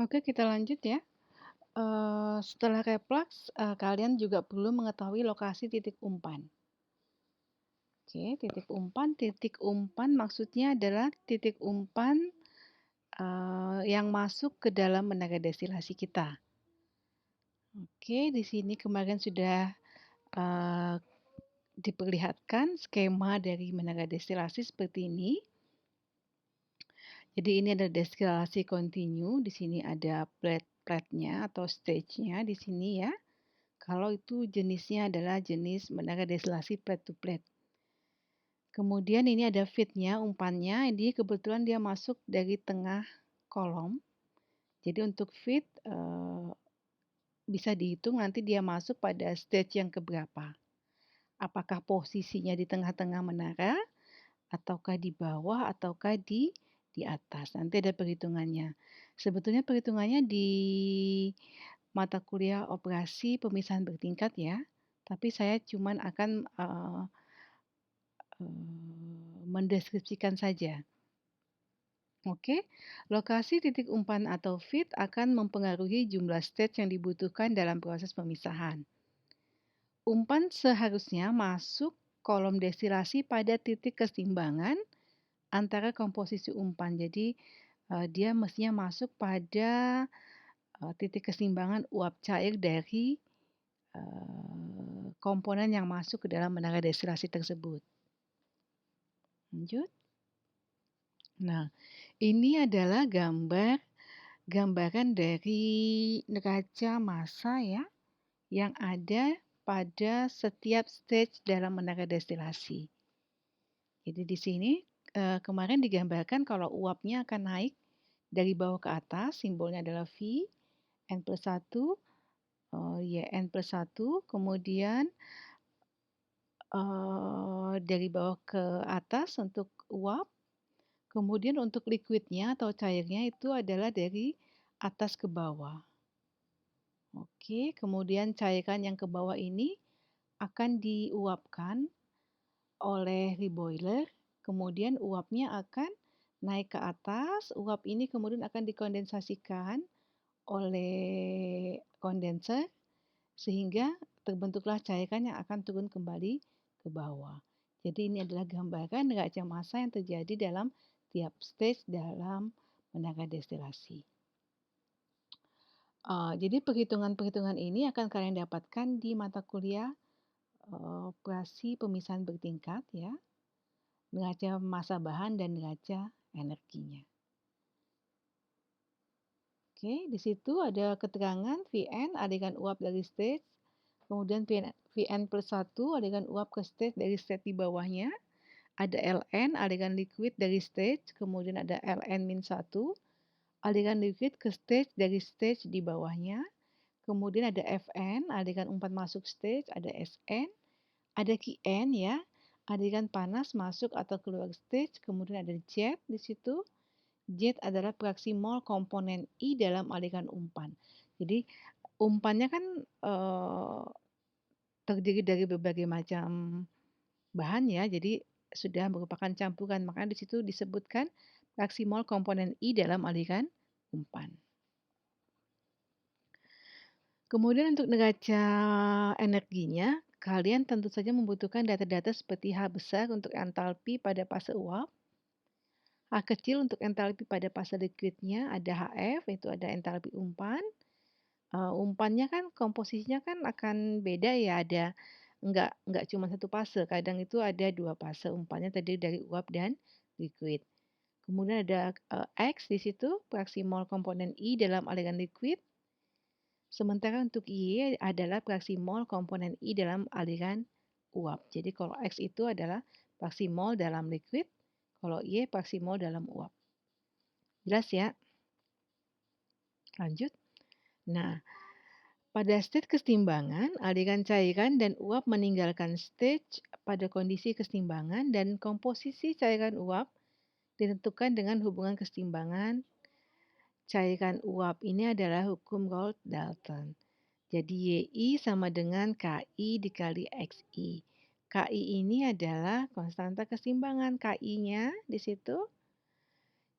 Oke, kita lanjut ya. Setelah refleks, kalian juga perlu mengetahui lokasi titik umpan. Oke, titik umpan maksudnya adalah titik umpan, yang masuk ke dalam menara destilasi kita. Oke, di sini kemarin sudah, eee, diperlihatkan skema dari menara destilasi seperti ini. Jadi ini ada destilasi kontinu, di sini ada plate-plate-nya atau stage-nya di sini ya. Kalau itu jenisnya adalah jenis menara destilasi plate to plate. Kemudian ini ada feed-nya, umpannya, ini kebetulan dia masuk dari tengah kolom. Jadi untuk feed, bisa dihitung nanti dia masuk pada stage yang keberapa. Apakah posisinya di tengah-tengah menara, ataukah di bawah, ataukah di atas. Nanti ada perhitungannya. Sebetulnya perhitungannya di mata kuliah operasi pemisahan bertingkat ya, tapi saya cuman akan, mendeskripsikan saja. Oke, lokasi titik umpan atau feed akan mempengaruhi jumlah stage yang dibutuhkan dalam proses pemisahan. Umpan seharusnya masuk kolom destilasi pada titik keseimbangan antara komposisi umpan. Jadi, dia mestinya masuk pada, titik keseimbangan uap cair dari, komponen yang masuk ke dalam menara destilasi tersebut. Lanjut. Nah, ini adalah gambaran dari neraca massa ya, yang ada pada setiap stage dalam menara destilasi. Jadi di sini, kemarin digambarkan kalau uapnya akan naik dari bawah ke atas, simbolnya adalah V, N+1, YN+1, kemudian, dari bawah ke atas untuk uap, kemudian untuk liquidnya atau cairnya itu adalah dari atas ke bawah. Oke, kemudian cairan yang ke bawah ini akan diuapkan oleh reboiler, kemudian uapnya akan naik ke atas, uap ini kemudian akan dikondensasikan oleh kondenser sehingga terbentuklah cairan yang akan turun kembali ke bawah. Jadi ini adalah gambaran neraca massa yang terjadi dalam tiap stage dalam menara destilasi. Jadi perhitungan-perhitungan ini akan kalian dapatkan di mata kuliah, operasi pemisahan bertingkat ya, neraca massa bahan dan neraca energinya. Oke, di situ ada keterangan Vn aliran uap dari stage, kemudian Vn+1 aliran uap ke stage dari stage di bawahnya, ada Ln aliran liquid dari stage, kemudian ada Ln-1 aliran liquid ke stage dari stage di bawahnya, kemudian ada Fn aliran umpan masuk stage, ada Sn, ada Qn ya, aliran panas masuk atau keluar stage, kemudian ada jet di situ. Jet adalah fraksi mol komponen I dalam aliran umpan. Jadi umpannya kan, terdiri dari berbagai macam bahan ya, jadi sudah merupakan campuran, makanya di situ disebutkan fraksi mol komponen I dalam aliran umpan. Kemudian untuk neraca energinya, kalian tentu saja membutuhkan data-data seperti H besar untuk entalpi pada fase uap, H kecil untuk entalpi pada fase liquidnya, ada HF, itu ada entalpi umpan. Umpannya kan komposisinya kan akan beda ya, ada nggak cuma satu fase, kadang itu ada 2 fase, umpannya terdiri dari uap dan liquid. Kemudian ada, X di situ, fraksi mol komponen I dalam aliran liquid, sementara untuk Y adalah fraksi mol komponen I dalam aliran uap. Jadi kalau X itu adalah fraksi mol dalam liquid, kalau Y fraksi mol dalam uap. Jelas ya? Lanjut. Nah, pada stage keseimbangan, aliran cairan dan uap meninggalkan stage pada kondisi keseimbangan dan komposisi cairan uap ditentukan dengan hubungan keseimbangan cairan uap. Ini adalah hukum Raoult-Dalton. Jadi YI sama dengan KI dikali XI. KI ini adalah konstanta keseimbangan, KI-nya di situ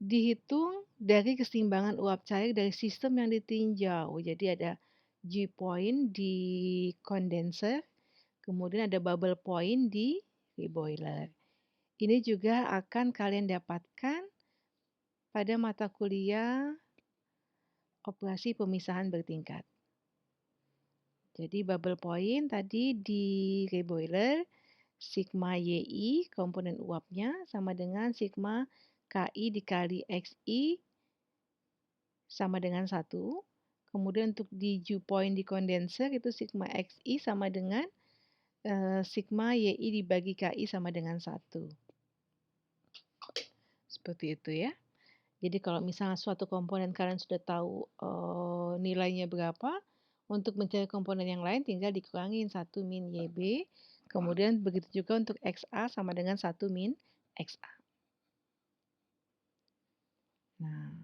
Dihitung dari keseimbangan uap cair dari sistem yang ditinjau. Jadi ada dew point di kondenser, kemudian ada bubble point di reboiler. Ini juga akan kalian dapatkan pada mata kuliah operasi pemisahan bertingkat. Jadi bubble point tadi di reboiler, sigma YI komponen uapnya sama dengan sigma KI dikali XI sama dengan 1. Kemudian untuk di dew point di kondenser itu sigma XI sama dengan sigma YI dibagi KI sama dengan 1. Seperti itu ya. Jadi kalau misalnya suatu komponen kalian sudah tahu nilainya berapa, untuk mencari komponen yang lain tinggal dikurangin 1 min YB. Kemudian begitu juga untuk XA sama dengan 1 min XA. Nah,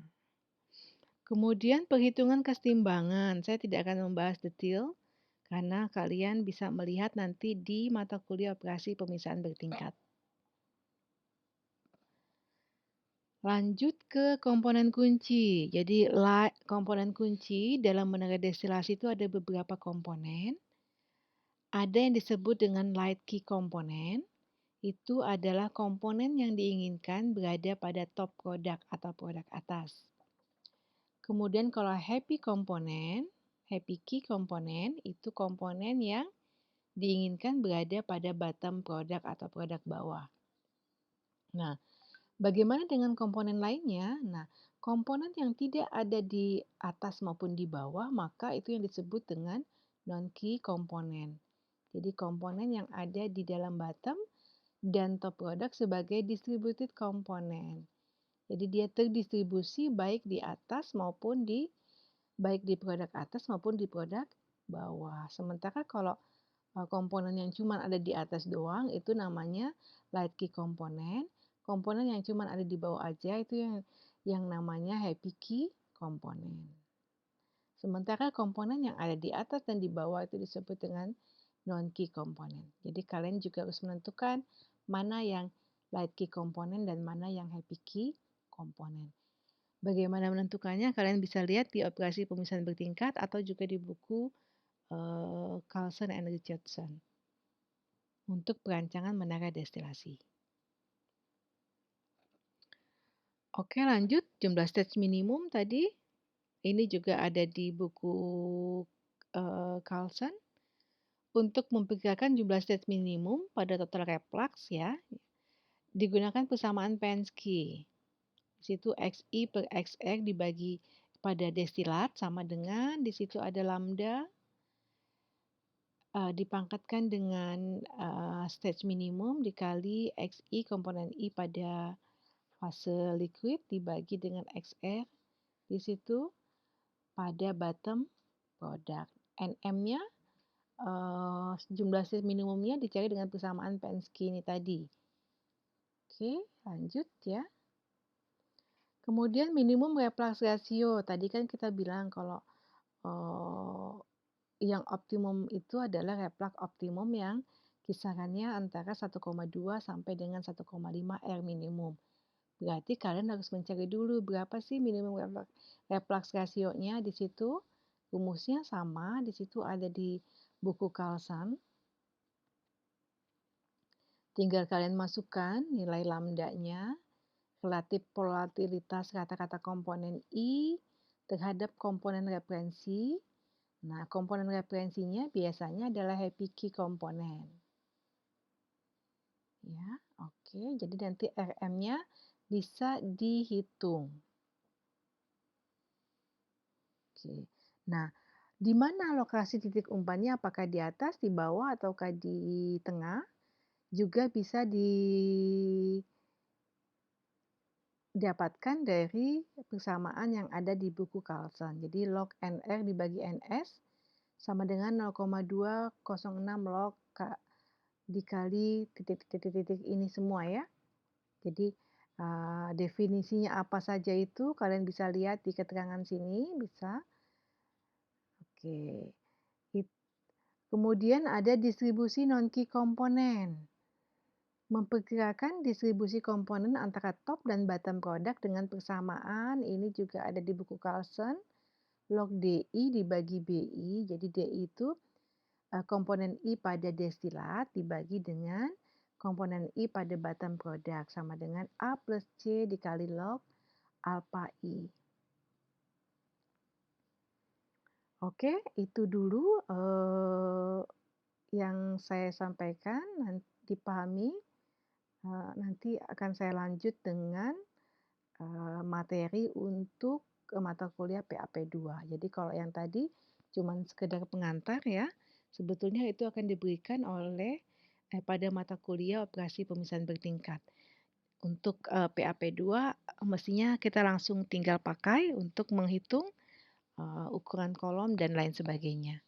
kemudian perhitungan kesetimbangan. Saya tidak akan membahas detail karena kalian bisa melihat nanti di mata kuliah operasi pemisahan bertingkat. Lanjut ke komponen kunci. Jadi komponen kunci dalam menara destilasi itu ada beberapa komponen. Ada yang disebut dengan light key komponen. Itu adalah komponen yang diinginkan berada pada top produk atau produk atas. Kemudian kalau happy key komponen itu komponen yang diinginkan berada pada bottom produk atau produk bawah. Nah, bagaimana dengan komponen lainnya? Nah, komponen yang tidak ada di atas maupun di bawah, maka itu yang disebut dengan non-key komponen. Jadi komponen yang ada di dalam bottom dan top product sebagai distributed komponen. Jadi dia terdistribusi baik di atas maupun baik di produk atas maupun di produk bawah. Sementara kalau komponen yang cuma ada di atas doang itu namanya light key komponen. Komponen yang cuma ada di bawah aja itu yang namanya happy key komponen. Sementara komponen yang ada di atas dan di bawah itu disebut dengan non-key komponen. Jadi kalian juga harus menentukan mana yang light key komponen dan mana yang happy key komponen. Bagaimana menentukannya? Kalian bisa lihat di operasi pemisahan bertingkat atau juga di buku Carlson and Richardson untuk perancangan menara destilasi. Oke, lanjut jumlah stage minimum tadi. Ini juga ada di buku Carlson. Untuk memperkirakan jumlah stage minimum pada total reflux ya, digunakan persamaan Penske. Di situ XI per XR dibagi pada destilat sama dengan di situ ada lambda dipangkatkan dengan stage minimum dikali XI komponen I pada fase liquid dibagi dengan XR di situ pada bottom product. NM-nya jumlah stage minimumnya dicari dengan persamaan Penske ini tadi. Oke, lanjut ya. Kemudian minimum reflux ratio. Tadi kan kita bilang kalau yang optimum itu adalah reflux optimum yang kisarannya antara 1,2 sampai dengan 1,5 R minimum. Berarti kalian harus mencari dulu berapa sih minimum reflux rasionya di situ. Rumusnya sama, di situ ada di buku Carlson. Tinggal kalian masukkan nilai lambdanya, relatif volatilitas kata-kata komponen I terhadap komponen referensi. Nah, komponen referensinya biasanya adalah happy key komponen. Ya, oke. Jadi nanti RM-nya bisa dihitung. Oke. Nah, di mana lokasi titik umpannya? Apakah di atas, di bawah, ataukah di tengah? Juga bisa didapatkan dari persamaan yang ada di buku Carlson. Jadi log NR dibagi NS sama dengan 0,206 log dikali titik-titik ini semua ya. Jadi definisinya apa saja itu kalian bisa lihat di keterangan sini, bisa. Oke. Kemudian ada distribusi non-key komponen. Memperkirakan distribusi komponen antara top dan bottom produk dengan persamaan, ini juga ada di buku Carlson, log DI dibagi BI. Jadi DI itu komponen I pada destilat dibagi dengan komponen I pada bottom product sama dengan A plus C dikali log alpha I. Oke, itu dulu yang saya sampaikan, dipahami. Nanti akan saya lanjut dengan materi untuk mata kuliah PAP 2. Jadi kalau yang tadi cuman sekedar pengantar ya, sebetulnya itu akan diberikan oleh pada mata kuliah operasi pemisahan bertingkat. Untuk PAP 2 mestinya kita langsung tinggal pakai untuk menghitung ukuran kolom dan lain sebagainya.